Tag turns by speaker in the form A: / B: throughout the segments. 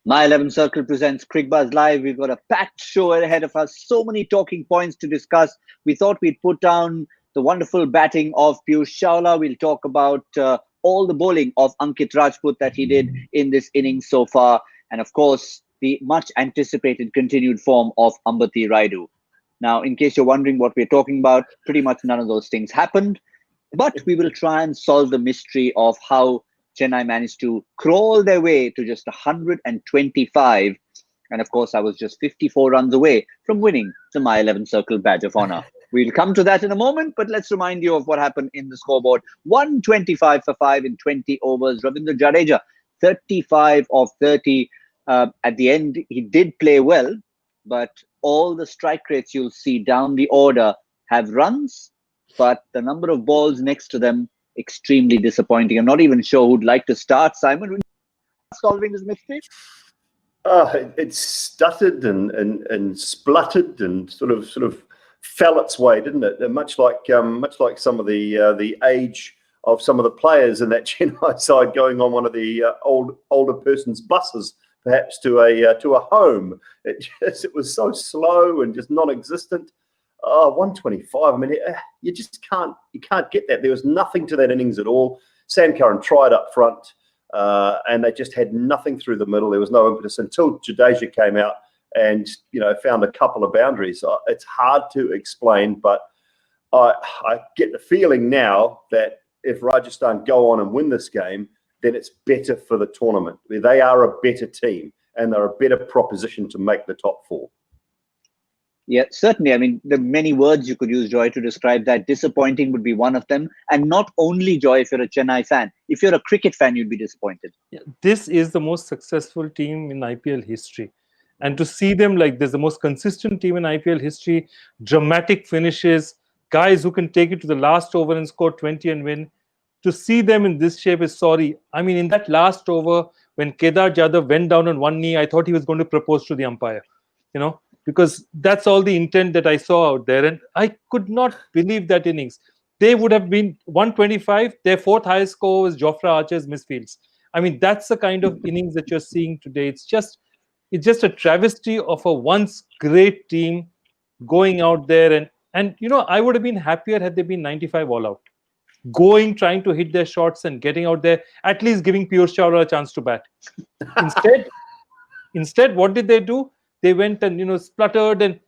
A: My 11 Circle presents Cricbuzz Live. We've got a packed show ahead of us. So many talking points to discuss. We thought we'd put down the wonderful batting of Piyush Chawla. We'll talk about all the bowling of Ankit Rajput that he did in this innings so far. And of course, the much anticipated continued form of Ambati Rayudu. Now, in case you're wondering what we're talking about, pretty much none of those things happened. But we will try and solve the mystery of how Chennai managed to crawl their way to just 125. And of course, I was just 54 runs away from winning the My 11 Circle Badge of Honor. We'll come to that in a moment, but let's remind you of what happened in the scoreboard. 125 for 5 in 20 overs. Ravindra Jadeja, 35 of 30. At the end, he did play well, but all the strike rates you'll see down the order have runs, but the number of balls next to them extremely disappointing. I'm not even sure who'd like to start. Simon, solving this mystery?
B: It stuttered and spluttered and sort of fell its way, didn't it? And much like some of the age of some of the players in that Chennai side going on one of the older person's buses, perhaps to a home. It was so slow and just non-existent. 125. I mean, you just can't get that. There was nothing to that innings at all. Sam Curran tried up front, and they just had nothing through the middle. There was no impetus until Jadeja came out and found a couple of boundaries. It's hard to explain, but I get the feeling now that if Rajasthan go on and win this game, then it's better for the tournament. They are a better team and they're a better proposition to make the top four.
A: Yeah, certainly. I mean, there are many words you could use, Joy, to describe that. Disappointing would be one of them. And not only, Joy, if you're a Chennai fan. If you're a cricket fan, you'd be disappointed.
C: Yeah, this is the most successful team in IPL history. And to see them like this, the most consistent team in IPL history, dramatic finishes, guys who can take it to the last over and score 20 and win. To see them in this shape is sorry. I mean, in that last over, when Kedar Jadhav went down on one knee, I thought he was going to propose to the umpire, because that's all the intent that I saw out there. And I could not believe that innings. They would have been 125. Their fourth highest score was Jofra Archer's misfields. I mean, that's the kind of innings that you're seeing today. It's just a travesty of a once great team going out there. And I would have been happier had they been 95 all out. Trying to hit their shots and getting out there, at least giving Piyush Chawla a chance to bat. Instead, what did they do? They went and spluttered, and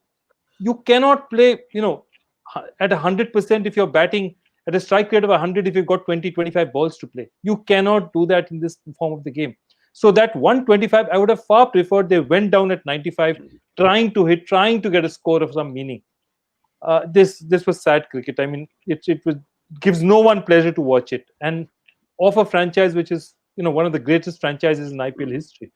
C: you cannot play at 100% if you're batting at a strike rate of 100 if you've got 20-25 balls to play. You cannot do that in this form of the game. So that 125, I would have far preferred they went down at 95, trying to get a score of some meaning. This was sad cricket. I mean, it gives no one pleasure to watch it, and of a franchise which is one of the greatest franchises in IPL history.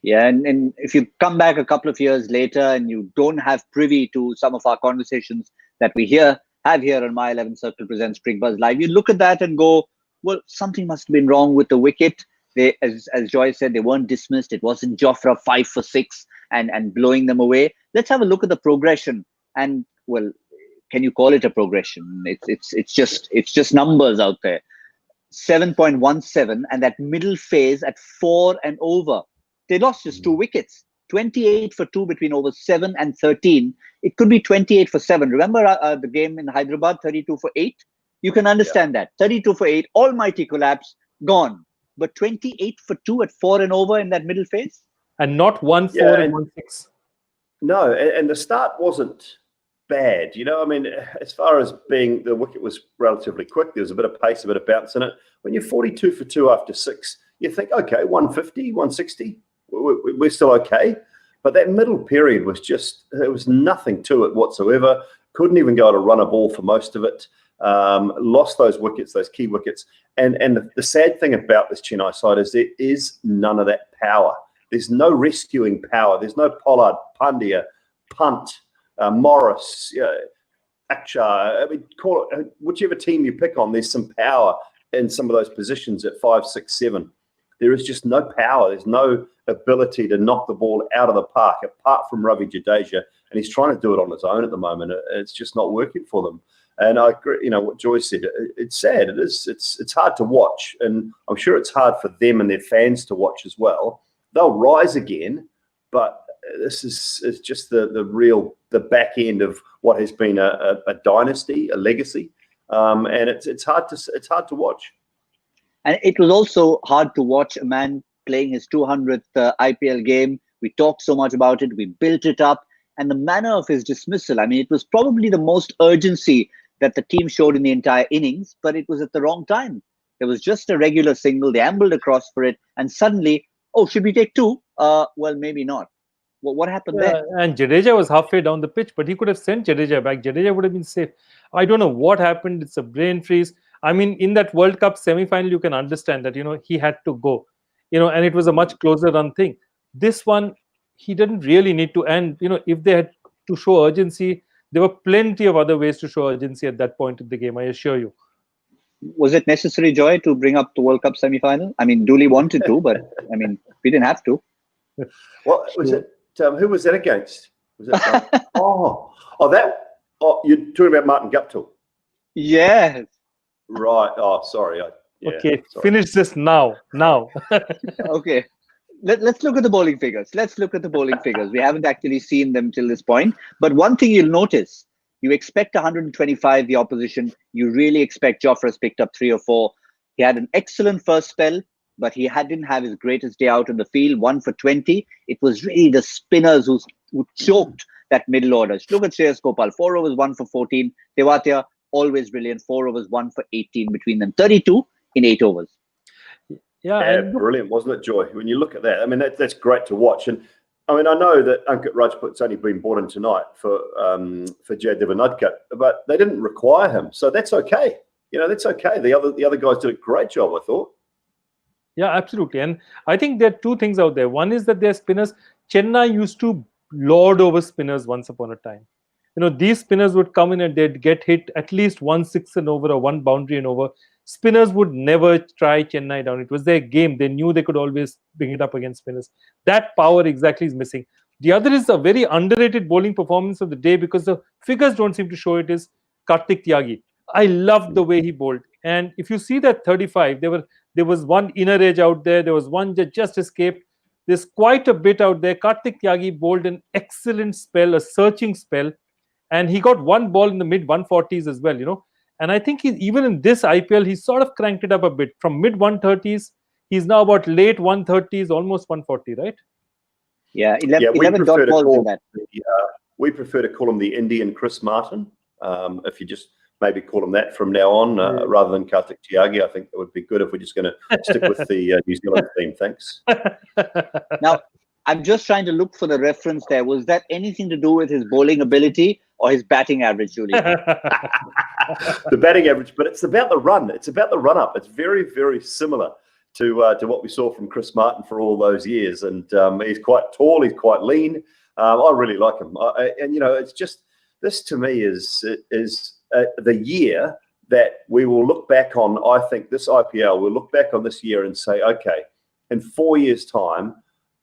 A: Yeah, and if you come back a couple of years later and you don't have privy to some of our conversations that we have here on My 11 Circle presents Cricbuzz Live, you look at that and go, well, something must have been wrong with the wicket. They, as Joy said, they weren't dismissed. It wasn't Jofra 5 for 6 and blowing them away. Let's have a look at the progression. And well, can you call it a progression? It's just numbers out there. 7.17, and that middle phase at 4 and over. They lost just 2 wickets. 28 for 2 between overs 7 and 13. It could be 28 for 7. Remember the game in Hyderabad, 32 for 8? You can understand that. 32 for 8, almighty collapse, gone. But 28 for 2 at 4 and over in that middle phase?
C: And not 1-4 and 1-6.
B: No, and the start wasn't bad. I mean, as far as being, the wicket was relatively quick. There was a bit of pace, a bit of bounce in it. When you're 42 for 2 after 6, you think, okay, 150, 160, we're still okay. But that middle period was there was nothing to it whatsoever. Couldn't even go to run a ball for most of it. Lost those wickets, those key wickets. And the sad thing about this Chennai side is there is none of that power. There's no rescuing power. There's no Pollard, Pandya, Punt, Morris, Akshar. I mean, call it whichever team you pick on, there's some power in some of those positions at 5, 6, 7. There is just no power. There's no ability to knock the ball out of the park apart from Ravi Jadeja, and he's trying to do it on his own at the moment. It's just not working for them. And I agree, what Joy said. It's sad. It is. It's hard to watch, and I'm sure it's hard for them and their fans to watch as well. they'll rise again, but this is just the back end of what has been a dynasty, a legacy, and it's hard to watch.
A: And it was also hard to watch a man playing his 200th IPL game. We talked so much about it. We built it up. And the manner of his dismissal, I mean, it was probably the most urgency that the team showed in the entire innings, but it was at the wrong time. There was just a regular single. They ambled across for it. And suddenly, oh, should we take two? Well, maybe not. Well, what happened there?
C: And Jadeja was halfway down the pitch, but he could have sent Jadeja back. Jadeja would have been safe. I don't know what happened. It's a brain freeze. I mean, in that World Cup semi-final, you can understand that, he had to go, and it was a much closer run thing. This one, he didn't really need to. And, if they had to show urgency, there were plenty of other ways to show urgency at that point in the game, I assure you.
A: Was it necessary, Joy, to bring up the World Cup semi-final? I mean, Dooley wanted to, but, I mean, we didn't have to.
B: What was it? Who was that against? Was it? You're talking about Martin Guptill.
A: Yes.
B: Right. Oh, sorry.
C: Sorry. Finish this now.
A: Okay. Let's look at the bowling figures. We haven't actually seen them till this point. But one thing you'll notice, you expect 125, the opposition. You really expect Jofra's picked up 3 or 4. He had an excellent first spell, but he didn't have his greatest day out on the field, 1 for 20. It was really the spinners who choked that middle order. Look at Shreyas Gopal, 4 overs, 1 for 14. Tewatia, always brilliant, 4 overs, 1 for 18 between them. 32 in 8 overs.
B: Yeah, brilliant, wasn't it, Joy? When you look at that, I mean, that's great to watch. And I mean, I know that Ankit Rajput's only been brought in tonight for Jaydev Unadkat, but they didn't require him, so that's okay. That's okay. The other guys did a great job, I thought.
C: Yeah, absolutely. And I think there are 2 things out there. One is that their spinners, Chennai used to lord over spinners once upon a time. These spinners would come in and they'd get hit at least 1 6 and over or 1 boundary and over. Spinners would never try Chennai down. It was their game. They knew they could always bring it up against spinners. That power exactly is missing. The other is a very underrated bowling performance of the day, because the figures don't seem to show it, is Kartik Tyagi. I loved the way he bowled. And if you see that 35, there was one inner edge out there. There was one that just escaped. There's quite a bit out there. Kartik Tyagi bowled an excellent spell, a searching spell. And he got 1 ball in the mid 140s as well, And I think even in this IPL, he sort of cranked it up a bit. From mid 130s, he's now about late 130s, almost 140, right?
A: Yeah, 11 dot balls in that.
B: We prefer to call him the Indian Chris Martin. If you just maybe call him that from now on, rather than Kartik Tyagi. I think that would be good if we're just going to stick with the New Zealand theme. Thanks.
A: Now, I'm just trying to look for the reference there. Was that anything to do with his bowling ability or his batting average, Julian?
B: The batting average, but it's about the run. It's about the run up. It's very, very similar to what we saw from Chris Martin for all those years. And he's quite tall. He's quite lean. I really like him. It's just, this to me is the year that we will look back on. I think this IPL, we'll look back on this year and say, okay, in 4 years' time,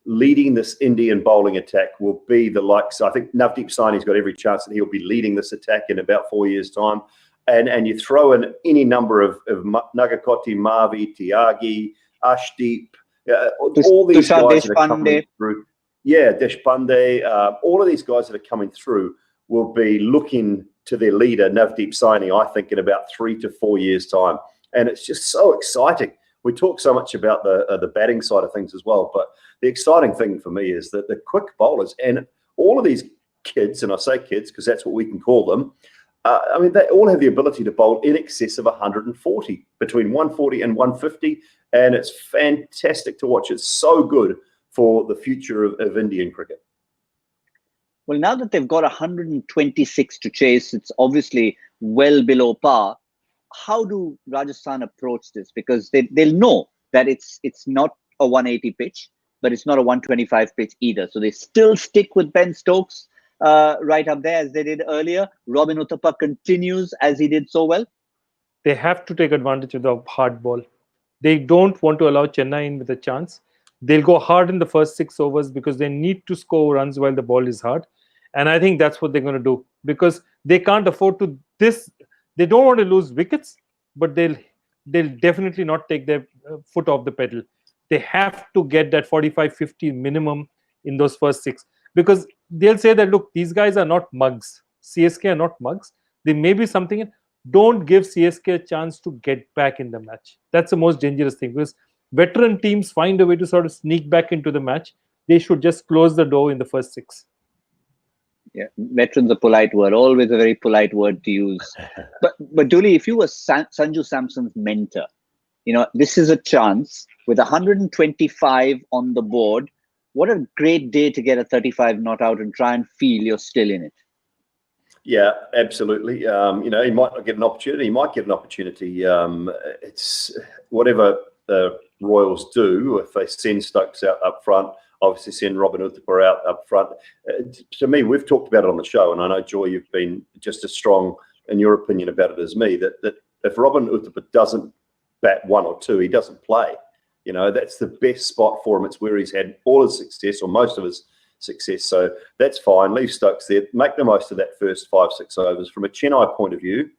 B: leading this Indian bowling attack will be the likes. I think Navdeep Saini's got every chance that he'll be leading this attack in about 4 years' time. And you throw in any number of Nagakoti, Mavi, Tyagi, Ashdeep, all these guys that are coming through. Yeah, Deshpande, all of these guys that are coming through will be looking to their leader, Navdeep Saini, I think, in about 3 to 4 years' time. And it's just so exciting. We talk so much about the batting side of things as well, but the exciting thing for me is that the quick bowlers and all of these kids, and I say kids because that's what we can call them, they all have the ability to bowl in excess of 140, between 140 and 150, and it's fantastic to watch. It's so good for the future of Indian cricket.
A: Well, now that they've got 126 to chase, it's obviously well below par. How do Rajasthan approach this? Because they'll know that it's not a 180 pitch, but it's not a 125 pitch either. So they still stick with Ben Stokes right up there as they did earlier. Robin Uthappa continues as he did so well.
C: They have to take advantage of the hard ball. They don't want to allow Chennai in with a chance. They'll go hard in the first 6 overs because they need to score runs while the ball is hard. And I think that's what they're going to do, because they can't afford to this. They don't want to lose wickets, but they'll definitely not take their foot off the pedal. They have to get that 45-50 minimum in those first 6, because they'll say that, look, these guys are not mugs. CSK are not mugs. They may be something. Don't give CSK a chance to get back in the match. That's the most dangerous thing, because veteran teams find a way to sort of sneak back into the match. They should just close the door in the first 6.
A: Yeah, veteran's a polite word, always a very polite word to use. But Dooley, if you were Sanju Samson's mentor, this is a chance with 125 on the board. What a great day to get a 35 not out and try and feel you're still in it.
B: Yeah, absolutely. He might not get an opportunity. He might get an opportunity. It's whatever the Royals do. If they send Stokes out up front, obviously send Robin Uthapar out up front. To me, we've talked about it on the show, and I know, Joy, you've been just as strong in your opinion about it as me, that if Robin Uthapar doesn't bat 1 or 2, he doesn't play. That's the best spot for him. It's where he's had all his success, or most of his success. So that's fine. Leave Stokes there. Make the most of that first 5-6 overs. From a Chennai point of view,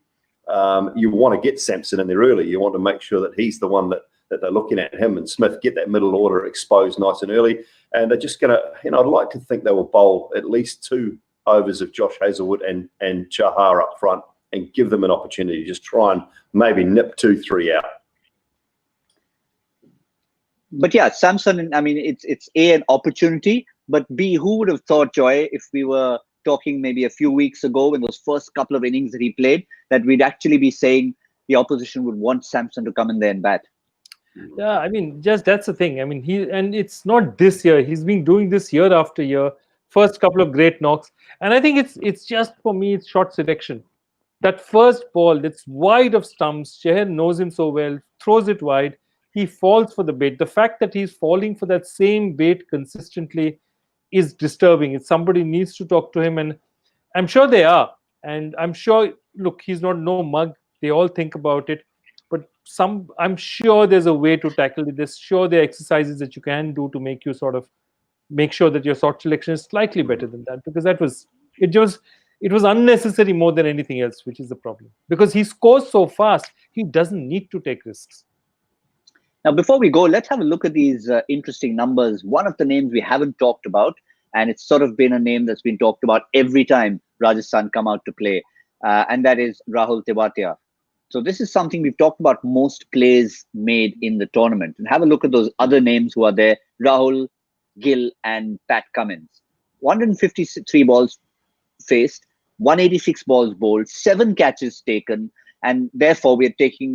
B: you want to get Samson in there early. You want to make sure that he's the one that they're looking at, him and Smith, get that middle order exposed nice and early. And they're just going to, I'd like to think they will bowl at least 2 overs of Josh Hazlewood and Chahar up front and give them an opportunity. Just try and maybe nip 2-3 out.
A: But yeah, Samson, it's A, an opportunity, but B, who would have thought, Joy, if we were talking maybe a few weeks ago in those first couple of innings that he played, that we'd actually be saying the opposition would want Samson to come in there and bat.
C: Yeah, just that's the thing. And it's not this year. He's been doing this year after year. First couple of great knocks, and I think it's just, for me, it's shot selection. That first ball that's wide of stumps, Chahar knows him so well, throws it wide. He falls for the bait. The fact that he's falling for that same bait consistently is disturbing. Somebody needs to talk to him, and I'm sure they are. And I'm sure, look, he's not no mug. They all think about it. But I'm sure there's a way to tackle it. There's sure there are exercises that you can do to make you sort of make sure that your shot selection is slightly better than that, because it was unnecessary more than anything else, which is the problem. Because he scores so fast, he doesn't need to take risks.
A: Now, before we go, let's have a look at these interesting numbers. One of the names we haven't talked about, and it's sort of been a name that's been talked about every time Rajasthan come out to play, and that is Rahul Tewatia. So this is something we've talked about, most plays made in the tournament. And have a look at those other names who are there: Rahul, Gill, and Pat Cummins. 153 balls faced, 186 balls bowled, 7 catches taken, and therefore we're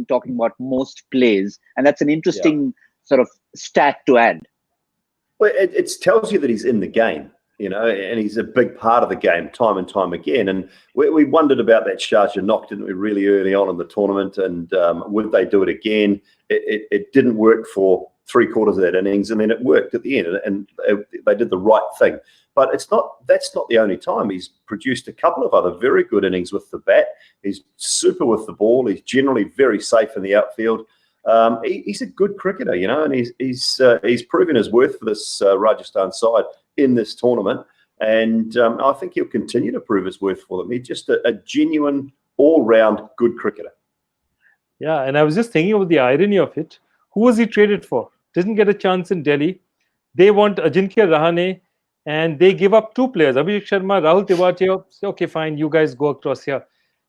A: talking about most plays. And that's an interesting sort of stat to add.
B: Well, it tells you that he's in the game, and he's a big part of the game time and time again. And we wondered about that Sharjah knock, didn't we, really early on in the tournament? And would they do it again? It didn't work for 3/4 of that innings, and then it worked at the end, and they did the right thing. But that's not the only time. He's produced a couple of other very good innings with the bat. He's super with the ball. He's generally very safe in the outfield. He's a good cricketer, and he's proven his worth for this Rajasthan side in this tournament. And I think he'll continue to prove his worth for them. He's just a genuine, all-round good cricketer.
C: Yeah, and I was just thinking of the irony of it. Who was he traded for? Didn't get a chance in Delhi. They want Ajinkya Rahane, and they give up 2 players, Abhishek Sharma, Rahul Tewatia. Okay, fine, you guys go across here.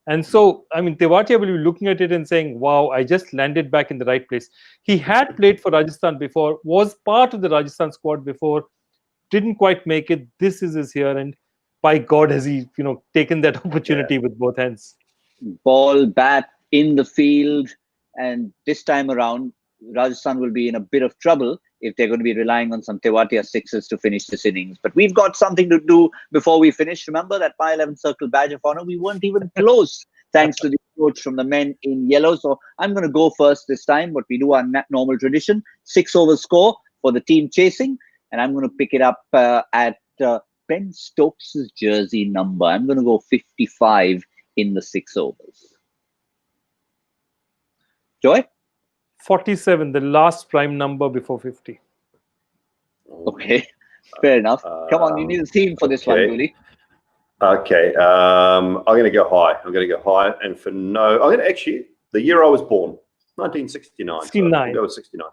C: And so, Tewatia will be looking at it and saying, wow, I just landed back in the right place. He had played for Rajasthan before, was part of the Rajasthan squad before, didn't quite make it. This is his year, and by God has he, taken that opportunity with both hands.
A: Ball, bat, in the field, and this time around, Rajasthan will be in a bit of trouble if they're going to be relying on some Tewatia 6s to finish this innings. But we've got something to do before we finish. Remember that My 11 Circle badge of honor? We weren't even close, thanks to the approach from the men in yellow. So I'm going to go first this time, but we do our normal tradition. 6 over score for the team chasing. And I'm going to pick it up at Ben Stokes' jersey number. I'm going to go 55 in the 6 overs. Joy?
C: 47, the last prime number before 50.
A: Okay, fair enough. Come on, you need a theme for this one, Dooley.
B: Okay, I'm going to go high. And I'm going to actually, the year I was born, 1969.
C: 69.
B: So I'll go with 69.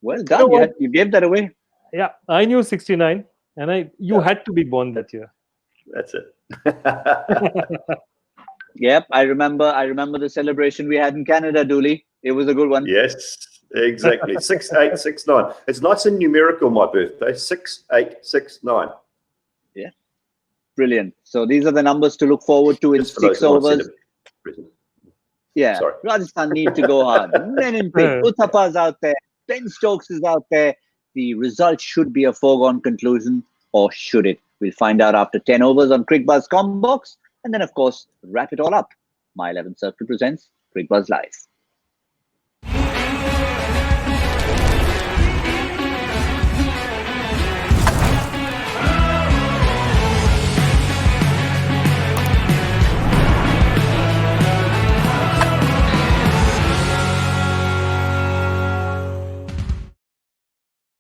A: Well done.
B: what?
A: You gave that away.
C: Yeah, I knew 69, and you had to be born that year.
B: That's it.
A: Yep, I remember the celebration we had in Canada, Dooley. It was a good one.
B: Yes, exactly. 6869. It's nice and numerical, my birthday. 6869.
A: Yeah. Brilliant. So these are the numbers to look forward to in
B: Just for those
A: 6
B: who want to
A: overs.
B: send a present.
A: Yeah.
B: Sorry.
A: Rajasthan need to go hard. Men in pink. Uthappa's out there. Ben Stokes is out there. The result should be a foregone conclusion, or should it? We'll find out after 10 overs on Cricbuzz Combox. And then, of course, wrap it all up. My 11 Circle presents Cricbuzz Live.